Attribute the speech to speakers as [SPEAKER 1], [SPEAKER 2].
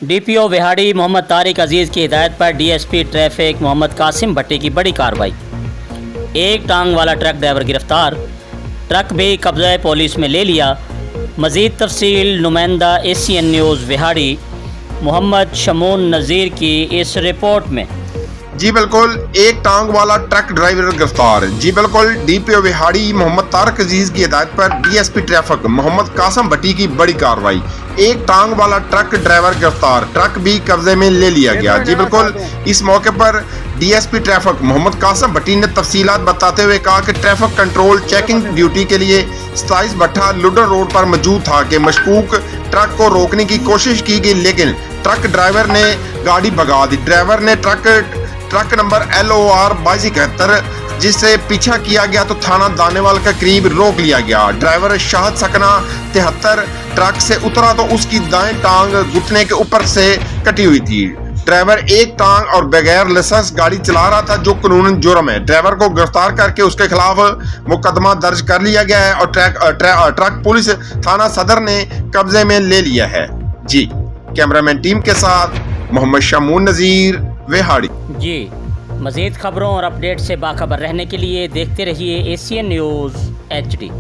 [SPEAKER 1] DPO Vehari Mohammad Tariq अजीज़ की हिदायत पर डीएसपी ट्रैफिक मोहम्मद कासिम भट्टी की बड़ी कार्रवाई। एक टांग वाला ट्रक ड्राइवर गिरफ्तार, ट्रक भी कब्ज़े पुलिस में ले लिया। मज़ीद तफसील नुमाइंदा एशियन न्यूज़ विहाड़ी मोहम्मद शमून नज़ीर की इस रिपोर्ट में।
[SPEAKER 2] जी बिल्कुल, एक टांग वाला ट्रक ड्राइवर गिरफ्तार। जी बिल्कुल, डीपीओ विहाड़ी मोहम्मद तारिक अजीज की हिदायत पर डीएसपी ट्रैफिक मोहम्मद कासिम भट्टी की बड़ी कार्रवाई। एक टांग वाला ट्रक ड्राइवर गिरफ्तार, ट्रक भी कब्जे में ले लिया गया। जी बिल्कुल, इस मौके पर डीएसपी ट्रैफिक मोहम्मद कासिम भट्टी ने तफसीलात बताते हुए कहा कि ट्रैफिक कंट्रोल चेकिंग ड्यूटी के लिए 27 भट्टा लुडर रोड पर मौजूद था कि मशकूक ट्रक को रोकने की कोशिश की गई, लेकिन ट्रक ड्राइवर ने गाड़ी भगा दी। ड्राइवर ने ट्रक नंबर LOR 2271 जिससे पीछा किया गया तो थाना दानेवाल के करीब रोक लिया गया। ड्राइवर शाहद सकना 73 ट्रक से उतरा तो उसकी दाएं टांग घुटने के ऊपर से कटी हुई थी। ड्राइवर एक टांग और बगैर लाइसेंस गाड़ी चला रहा था, जो कानूनन जुर्म है। ड्राइवर को गिरफ्तार करके उसके खिलाफ मुकदमा दर्ज कर लिया गया है और ट्रक पुलिस थाना सदर ने कब्जे में ले लिया है। जी, कैमरामैन टीम के साथ मोहम्मद शमून नज़ीर विहाड़ी।
[SPEAKER 1] जी, मज़ीद खबरों और अपडेट से बाखबर रहने के लिए देखते रहिए एशियन न्यूज़ HD।